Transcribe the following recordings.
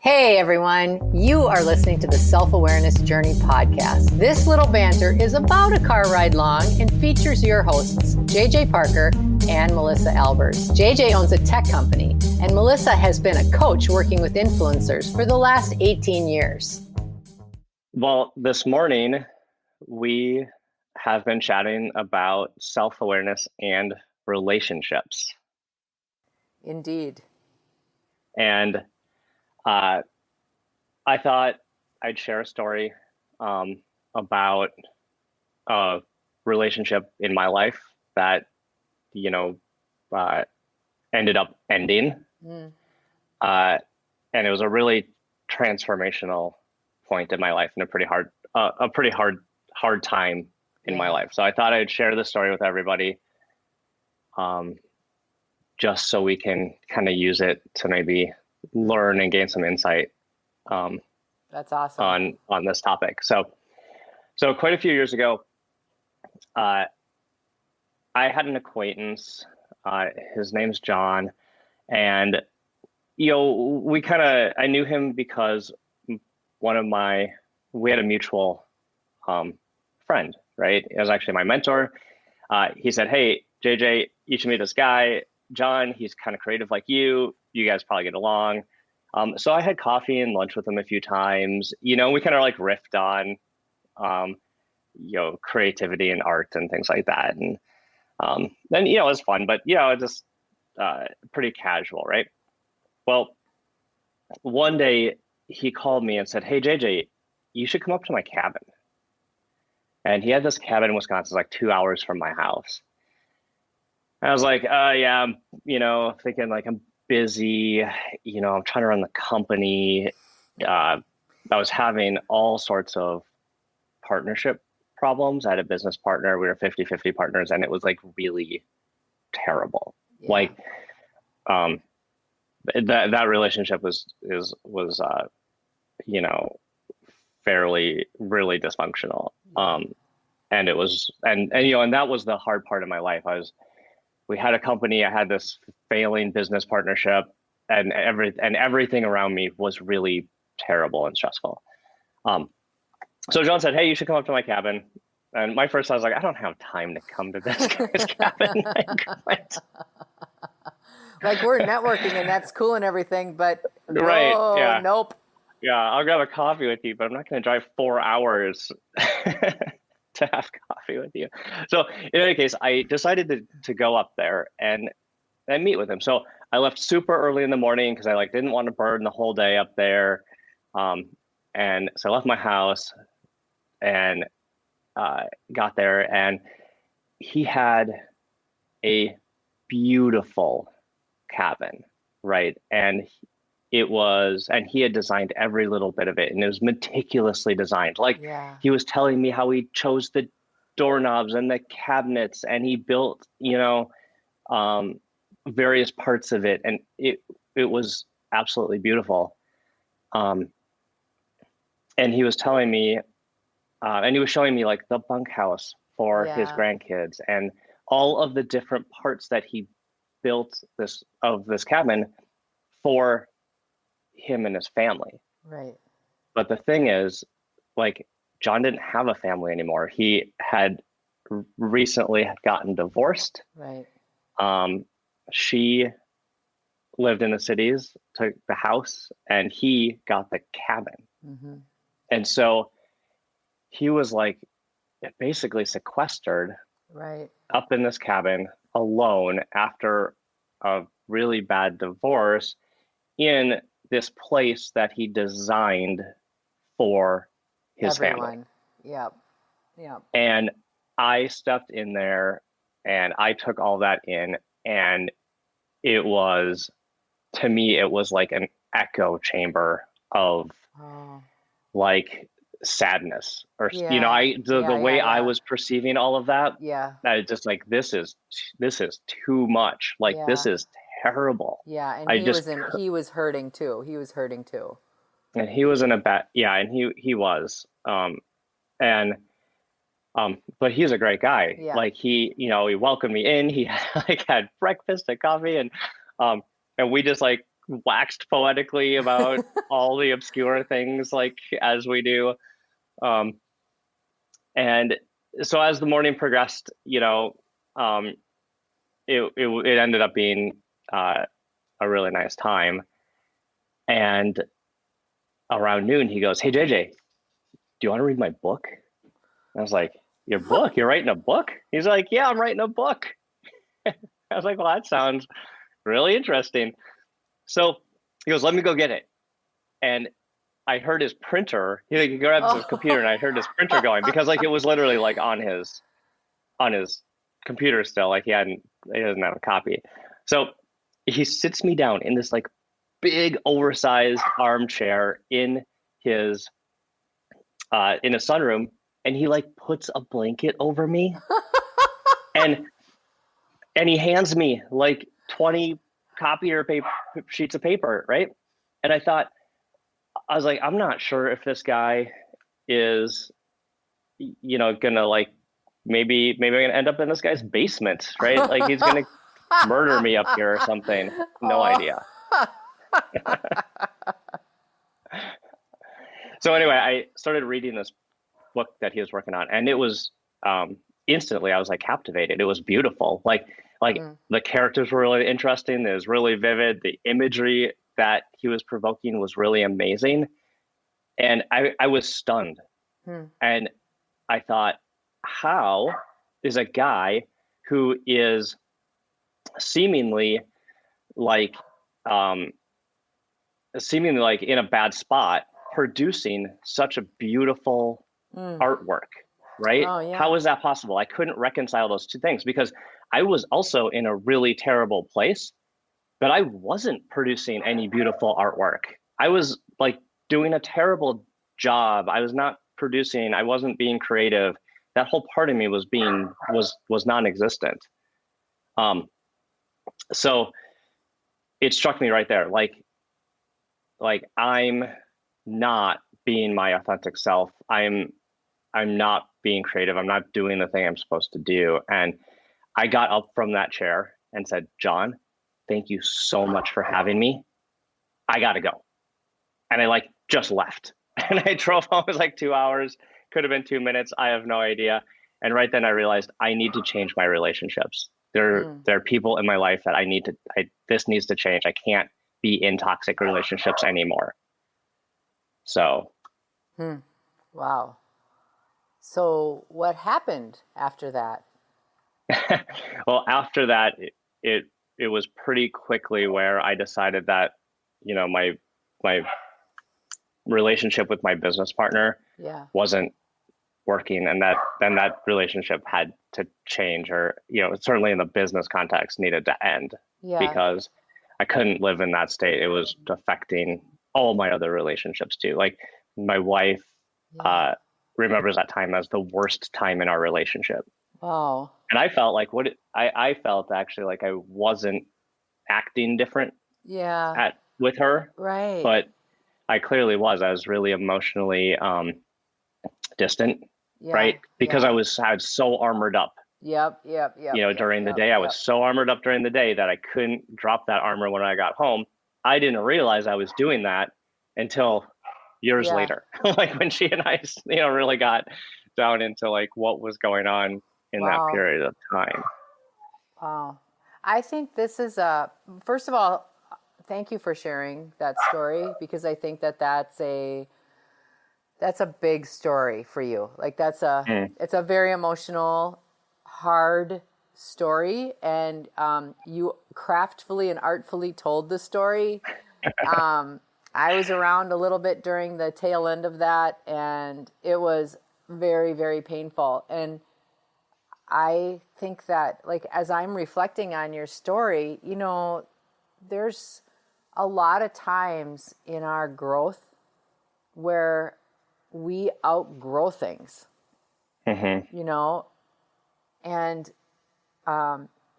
Hey everyone, you are listening to the Self-Awareness Journey podcast. This little banter is about a car ride long and features your hosts, JJ Parker and Melissa Albers. JJ owns a tech company and Melissa has been a coach working with influencers for the last 18 years. Well, this morning we have been chatting about self-awareness and relationships. Indeed. And I thought I'd share a story about a relationship in my life that, ended up ending. And it was a really transformational point in my life and a pretty hard time in my life. So I thought I'd share the story with everybody, just so we can kind of use it to maybe learn and gain some insight. That's awesome. On this topic. So quite a few years ago, I had an acquaintance. His name's John, and I knew him because we had a mutual friend, right? It was actually my mentor. He said, "Hey, JJ, you should meet this guy, John. He's kind of creative like you. You guys probably get along." So I had coffee and lunch with him a few times. We kind of like riffed on, creativity and art and things like that. And then, it was fun, but, just pretty casual, right? Well, one day he called me and said, "Hey, JJ, you should come up to my cabin." And he had this cabin in Wisconsin, like 2 hours from my house. And I was like, yeah, thinking like I'm busy, I'm trying to run the company. I was having all sorts of partnership problems. I had a business partner. We were 50-50 partners, and it was like really terrible. Yeah. Like, that relationship was fairly, really dysfunctional. And it was, and that was the hard part of my life. We had a company, I had this failing business partnership, and everything around me was really terrible and stressful. So John said, "Hey, you should come up to my cabin." And my first thought was like, I don't have time to come to this guy's cabin. Like, we're networking and that's cool and everything, but right, yeah. Nope. Yeah, I'll grab a coffee with you, but I'm not going to drive 4 hours to have coffee with you. So in any case, I decided to go up there and meet with him. So I left super early in the morning because I didn't want to burn the whole day up there. And so I left my house and got there, and he had a beautiful cabin, right? And he had designed every little bit of it, and it was meticulously designed. He was telling me how he chose the doorknobs and the cabinets, and he built, various parts of it, and it was absolutely beautiful. And he was telling me, and he was showing me like the bunkhouse for his grandkids and all of the different parts that he built this cabin for him and his family. Right. But the thing is, John didn't have a family anymore. He had recently gotten divorced. Right. She lived in the cities, took the house, and he got the cabin. Mm-hmm. And so he was basically sequestered, right, up in this cabin alone after a really bad divorce in this place that he designed for his family. Yep. And I stepped in there and I took all that in, and to me, it was like an echo chamber of sadness, or the way I was perceiving all of that. Yeah. I just this is too much. This is terrible. Yeah, and he was hurting too. And he was in a bad, and he was. But he's a great guy. Yeah. He welcomed me in. He had breakfast and coffee, and we just waxed poetically about all the obscure things, like as we do. Um, and so as the morning progressed, um, it ended up being a really nice time. And around noon, he goes, "Hey JJ, do you want to read my book?" I was like, "Your book? You're writing a book?" He's like, "Yeah, I'm writing a book." I was like, "Well, that sounds really interesting." So he goes, "Let me go get it." And I heard his printer. He grabs his computer, and I heard his printer going, because like it was literally like on his computer still. Like he doesn't have a copy. So he sits me down in this like big oversized armchair his in a sunroom, and he like puts a blanket over me, and he hands me like 20 copier paper sheets of paper, right? And I was like, I'm not sure if this guy is, gonna like, maybe I'm gonna end up in this guy's basement, right? Like he's gonna murder me up here or something. No idea. So anyway, I started reading this book that he was working on, and it was instantly I was like captivated. It was beautiful. Like the characters were really interesting. It was really vivid. The imagery that he was provoking was really amazing. And I was stunned. And I thought, how is a guy who is seemingly like in a bad spot producing such a beautiful artwork, right? Oh, yeah. How is that possible? I couldn't reconcile those two things, because I was also in a really terrible place, but I wasn't producing any beautiful artwork. I was like doing a terrible job. I was not producing. I wasn't being creative. That whole part of me was non-existent. So it struck me right there. Like I'm not being my authentic self. I'm not being creative. I'm not doing the thing I'm supposed to do. And I got up from that chair and said, "John, thank you so much for having me. I got to go." And I like just left. And I drove home. It was like 2 hours. Could have been 2 minutes. I have no idea. And right then I realized I need to change my relationships. There are people in my life that this needs to change. I can't be in toxic relationships anymore. So. Wow. So what happened after that? Well, after that, it was pretty quickly where I decided that, my relationship with my business partner wasn't working, and that relationship had to change, or certainly in the business context needed to end, because I couldn't live in that state. It was affecting all my other relationships too. Like my wife remembers that time as the worst time in our relationship. Wow. And I felt like I felt actually like I wasn't acting different with her. Right. But I clearly was. I was really emotionally distant, right? Because I was so armored up. Yep. During the day, I was so armored up during the day that I couldn't drop that armor when I got home. I didn't realize I was doing that until years later, like when she and I, really got down into like what was going on in that period of time. Wow. I think this is first of all, thank you for sharing that story, because I think that's a big story for you. Like it's a very emotional, hard story, and you craftfully and artfully told the story. I was around a little bit during the tail end of that, and it was very, very painful. And I think that, like, as I'm reflecting on your story, there's a lot of times in our growth where we outgrow things, and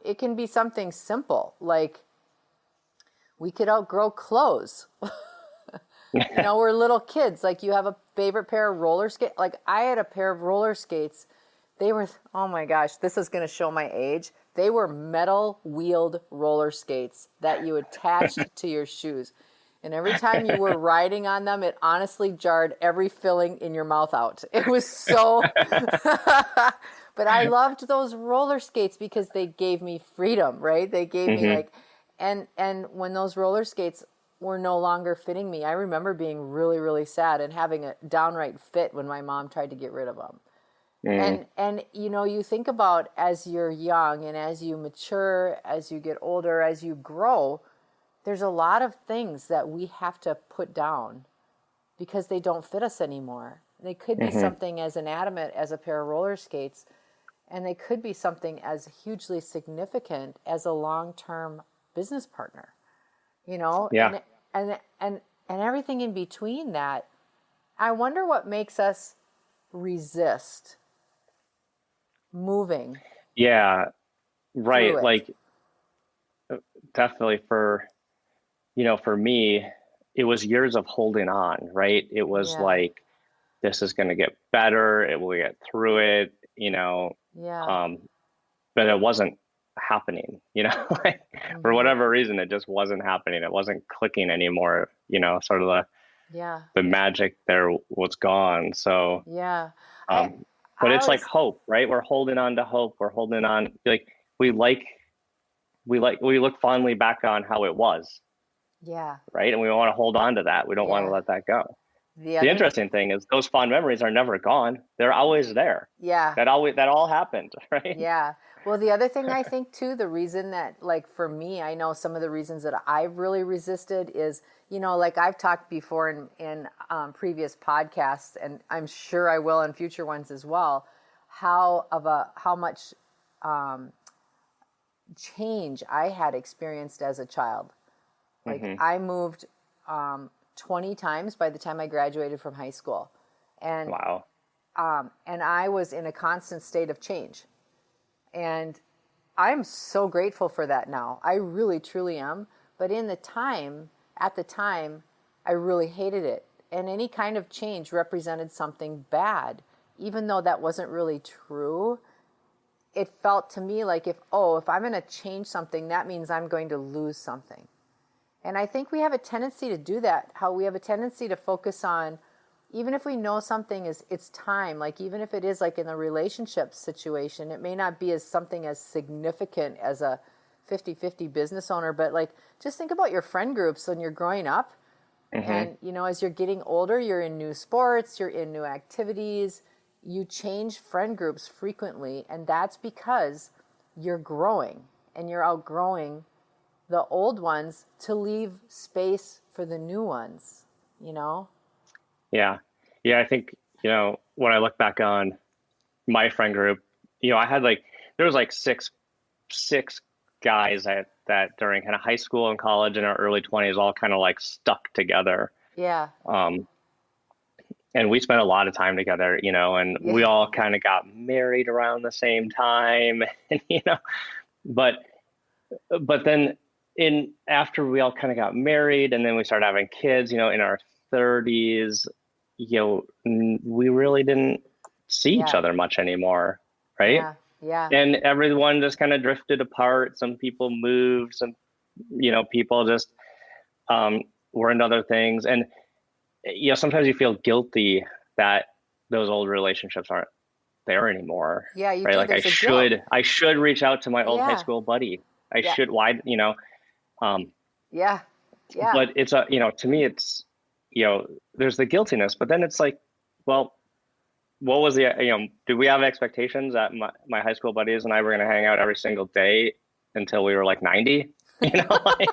it can be something simple, like we could outgrow clothes. We're little kids. Like, you have a favorite pair of roller skates. Like, I had a pair of roller skates They were, oh my gosh, this is going to show my age. They were metal wheeled roller skates that you attached to your shoes. And every time you were riding on them, it honestly jarred every filling in your mouth out. It was so, but I loved those roller skates because they gave me freedom, right? They gave me like, and when those roller skates were no longer fitting me, I remember being really, really sad and having a downright fit when my mom tried to get rid of them. And you know, you think about as you're young and as you mature, as you get older, as you grow, there's a lot of things that we have to put down because they don't fit us anymore. They could be something as inanimate as a pair of roller skates, and they could be something as hugely significant as a long-term business partner, you know? Yeah. And everything in between that. I wonder what makes us resist moving. Yeah, right. Like definitely for me, it was years of holding on, right? It was like, this is going to get better. It will get through it, you know? But it wasn't happening, you know, like for whatever reason, it just wasn't happening. It wasn't clicking anymore, you know, sort of the magic there was gone. So, but it's like hope, right? We're holding on to hope. We're holding on, like we look fondly back on how it was. Yeah. Right. And we want to hold on to that. We don't want to let that go. The interesting thing is those fond memories are never gone. They're always there. Yeah. That all happened. Right. Yeah. Well, the other thing I think too, the reason that, like for me, I know some of the reasons that I've really resisted is, you know, like I've talked before in previous podcasts, and I'm sure I will in future ones as well, how much change I had experienced as a child. Like I moved 20 times by the time I graduated from high school. And wow. And I was in a constant state of change. And I'm so grateful for that now. I really, truly am. But at the time, I really hated it. And any kind of change represented something bad. Even though that wasn't really true, it felt to me like if I'm going to change something, that means I'm going to lose something. And I think we have a tendency to do that, how we have a tendency to focus on, even if we know something is, it's time, like even if it is like in a relationship situation, it may not be as something as significant as a 50-50 business owner, but like just think about your friend groups when you're growing up. And, you know, as you're getting older, you're in new sports, you're in new activities, you change friend groups frequently, and that's because you're growing and you're outgrowing the old ones to leave space for the new ones, you know? Yeah. I think, you know, when I look back on my friend group, you know, there was like six guys that during kind of high school and college and our early 20s all kind of like stuck together. Yeah. And we spent a lot of time together, you know, and we all kind of got married around the same time, and, you know, but then after we all kind of got married and then we started having kids, you know, in our 30s, you know, we really didn't see each other much anymore. Right. Yeah. And everyone just kind of drifted apart. Some people moved, some, you know, people just were into other things. And, you know, sometimes you feel guilty that those old relationships aren't there anymore. Yeah. Right. Like I should reach out to my old high school buddy. I should, why, you know, but it's you know, to me, it's, you know, there's the guiltiness, but then it's like, well, what was the, you know, do we have expectations that my high school buddies and I were going to hang out every single day until we were like 90, you know? Like,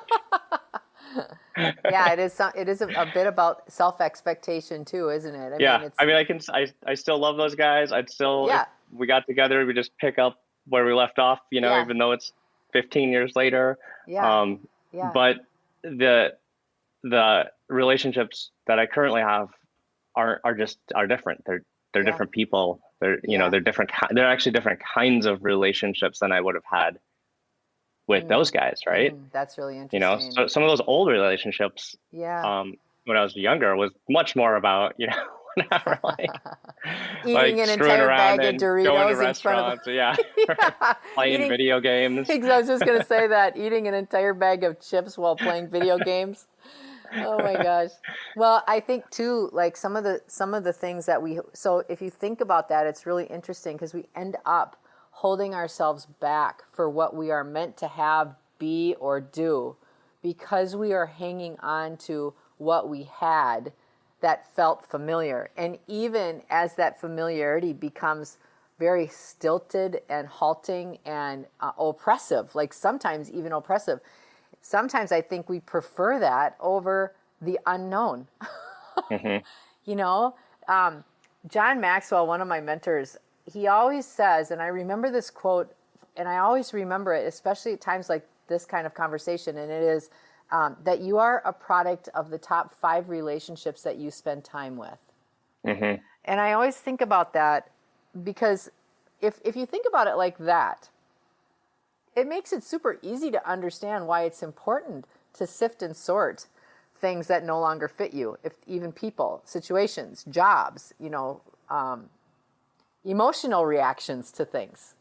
yeah, it is a bit about self-expectation too, isn't it? I still love those guys. I'd still, if we got together, we just pick up where we left off, you know, even though it's 15 years later. But the relationships that I currently have are different. They're different people. They're, you know, they're actually different kinds of relationships than I would have had with those guys. Right. That's really interesting. You know, so some of those old relationships, when I was younger was much more about, you know, whatever, Eating an screwing entire around bag of and going to Doritos in front of restaurants, yeah, yeah. playing video games. I was just going to say that, eating an entire bag of chips while playing video games. Oh my gosh. Well, I think too, like some of the things that so if you think about that, it's really interesting because we end up holding ourselves back for what we are meant to have, be, or do because we are hanging on to what we had that felt familiar. And even as that familiarity becomes very stilted and halting and oppressive, like sometimes even oppressive, sometimes I think we prefer that over the unknown. Mm-hmm. You know, John Maxwell, one of my mentors, he always says, and I remember this quote, and I always remember it, especially at times like this kind of conversation, and it is that you are a product of the top 5 relationships that you spend time with. Mm-hmm. And I always think about that because if you think about it like that, it makes it super easy to understand why it's important to sift and sort things that no longer fit you, if even people, situations, jobs, emotional reactions to things.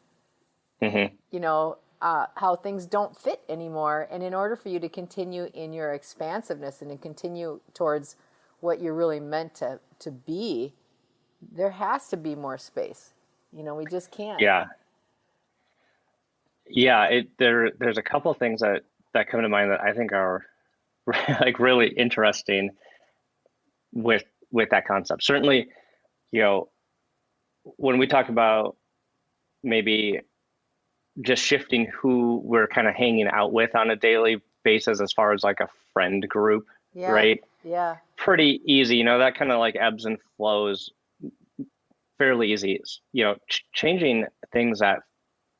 Mm-hmm. How things don't fit anymore. And in order for you to continue in your expansiveness and to continue towards what you're really meant to be, there has to be more space. We just can't. Yeah. Yeah, there's a couple of things that come to mind that I think are like really interesting with that concept. Certainly, when we talk about maybe just shifting who we're kind of hanging out with on a daily basis as far as like a friend group, Yeah. right? Yeah. Pretty easy, that kind of like ebbs and flows fairly easy. Changing things that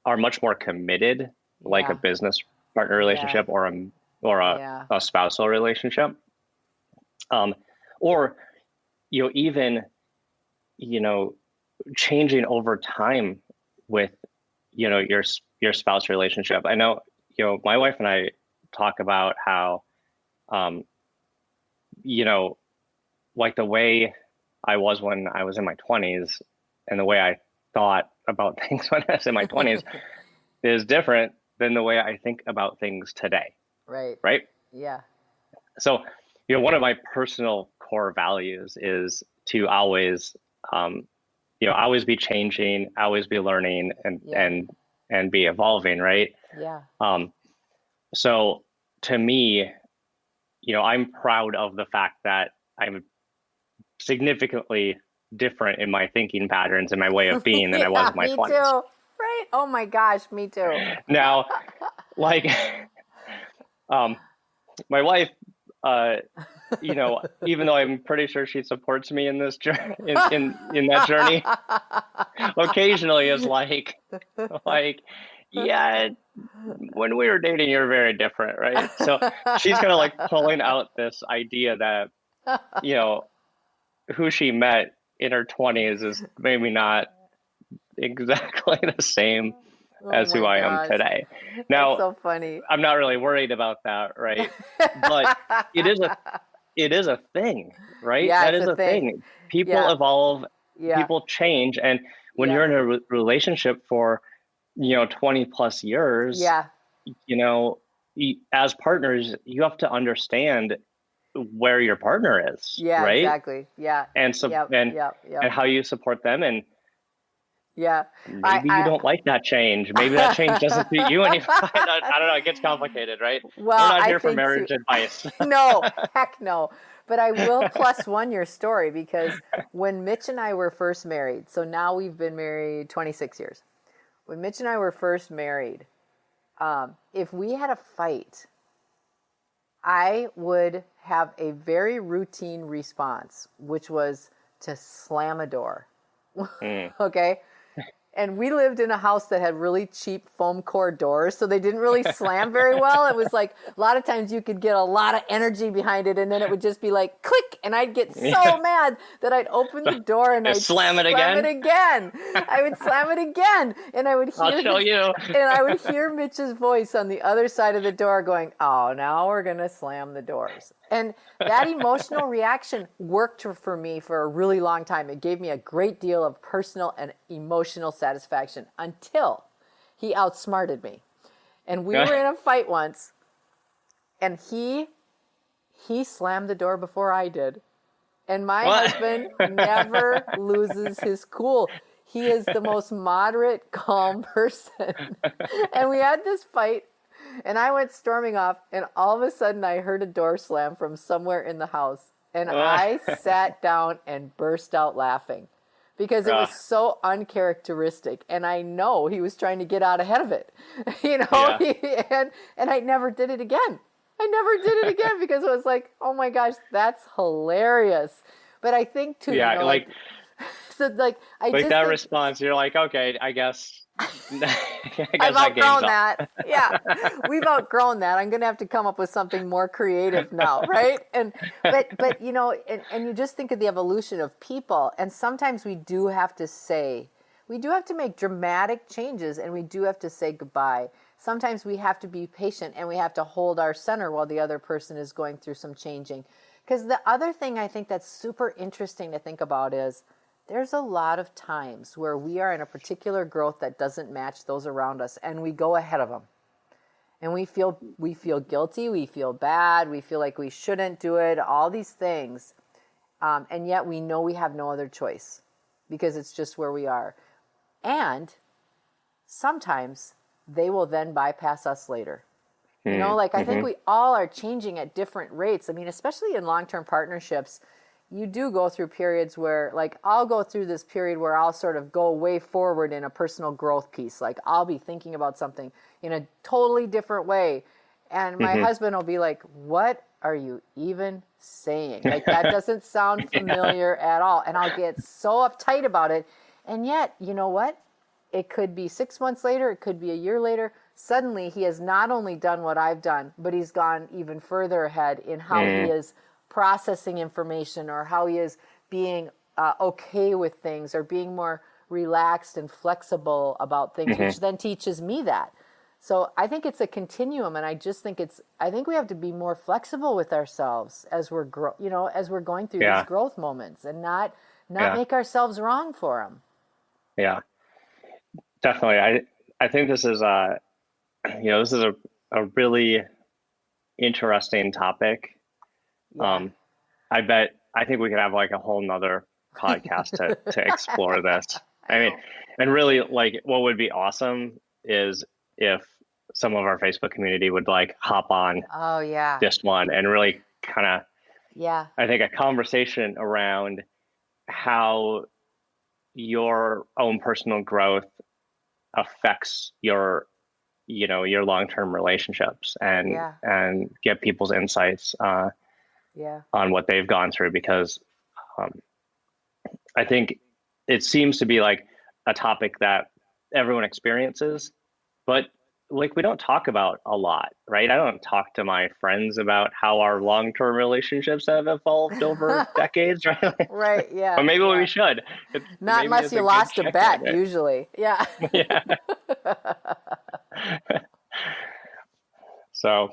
are much more committed, like a business partner relationship or a spousal relationship, or even changing over time with your spouse relationship. I know my wife and I talk about how like the way I was when I was in my 20s and the way I thought about things when I was in my 20s is different than the way I think about things today. Right? Yeah. So, one of my personal core values is to always, always be changing, always be learning and be evolving. Right. Yeah. So to me, I'm proud of the fact that I'm significantly different in my thinking patterns and my way of being than I was in my 20s. Me too. Right. Oh my gosh. Me too. Now, like, my wife, even though I'm pretty sure she supports me in this journey, in that journey, occasionally is like, yeah, when we were dating, you're very different, right? So she's kind of like pulling out this idea that, who she met in her 20s is maybe not exactly the same as who I am today. Now, that's so funny. I'm not really worried about that, right? But it is a thing, right? Yeah, that is a thing. People evolve, people change, and when you're in a relationship for 20 plus years, as partners, you have to understand where your partner is, right? Exactly. Yeah. And and how you support them, and maybe you don't like that change. Maybe that change doesn't suit you anymore. I don't know. It gets complicated, right? Well, we're not here for marriage advice. No, heck no. But I will +1 your story, because when Mitch and I were first married, so now we've been married 26 years. When Mitch and I were first married, if we had a fight, I would have a very routine response, which was to slam a door. Okay? And we lived in a house that had really cheap foam core doors, so they didn't really slam very well. It was like a lot of times you could get a lot of energy behind it, and then it would just be like click, and I'd get so mad that I'd open the door and I'd slam it again. I would slam it again, and I would hear I'll show you. And I would hear Mitch's voice on the other side of the door going, "Oh, now we're gonna slam the doors." And that emotional reaction worked for me for a really long time. It gave me a great deal of personal and emotional satisfaction until he outsmarted me. And we were in a fight once, and he slammed the door before I did. And my husband never loses his cool. He is the most moderate, calm person. And we had this fight, and I went storming off, and all of a sudden I heard a door slam from somewhere in the house. And I sat down and burst out laughing because it was so uncharacteristic. And I know he was trying to get out ahead of it, and I never did it again. I never did it again because it was like, oh my gosh, that's hilarious. But I think too, that response, you're like, okay, I guess I've outgrown that. Yeah, we've outgrown that. I'm going to have to come up with something more creative now, right? But you know, and you just think of the evolution of people, and sometimes we do have to make dramatic changes, and we do have to say goodbye. Sometimes we have to be patient, and we have to hold our center while the other person is going through some changing. Because the other thing I think that's super interesting to think about is there's a lot of times where we are in a particular growth that doesn't match those around us, and we go ahead of them. And we feel guilty, we feel bad, we feel like we shouldn't do it, all these things. And yet we know we have no other choice because it's just where we are. And sometimes they will then bypass us later. You know, like I think we all are changing at different rates. I mean, especially in long-term partnerships, you do go through periods where, like, I'll go through this period where I'll sort of go way forward in a personal growth piece. Like, I'll be thinking about something in a totally different way. And my husband will be like, what are you even saying? Like, that doesn't sound familiar at all. And I'll get so uptight about it. And yet, you know what? It could be 6 months later. It could be a year later. Suddenly, he has not only done what I've done, but he's gone even further ahead in how he is processing information, or how he is being okay with things, or being more relaxed and flexible about things, which then teaches me that. So I think it's a continuum, and I just think I think we have to be more flexible with ourselves as we're as we're going through these growth moments, and not make ourselves wrong for them. Yeah, definitely. I think this is a really interesting topic. Yeah. I think we could have like a whole nother podcast to explore this. I mean, and really, like, what would be awesome is if some of our Facebook community would like hop on this one and really kind of, I think a conversation around how your own personal growth affects your long-term relationships, and get people's insights on what they've gone through, because I think it seems to be like a topic that everyone experiences, but like we don't talk about a lot, right? I don't talk to my friends about how our long-term relationships have evolved over decades, right? Right, yeah. Or maybe we should. Not unless you lost a bet, usually. Yeah. Yeah. So,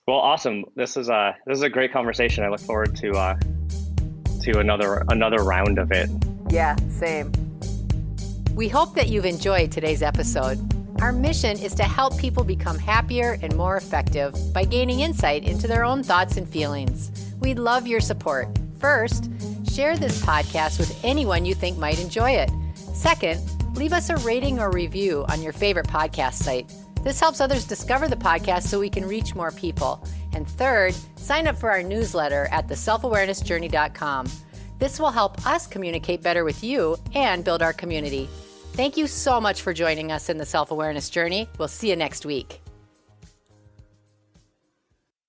well, awesome. This is a great conversation. I look forward to another round of it. Yeah, same. We hope that you've enjoyed today's episode. Our mission is to help people become happier and more effective by gaining insight into their own thoughts and feelings. We'd love your support. First, share this podcast with anyone you think might enjoy it. Second, leave us a rating or review on your favorite podcast site. This helps others discover the podcast so we can reach more people. And third, sign up for our newsletter at theselfawarenessjourney.com. This will help us communicate better with you and build our community. Thank you so much for joining us in the Self-Awareness Journey. We'll see you next week.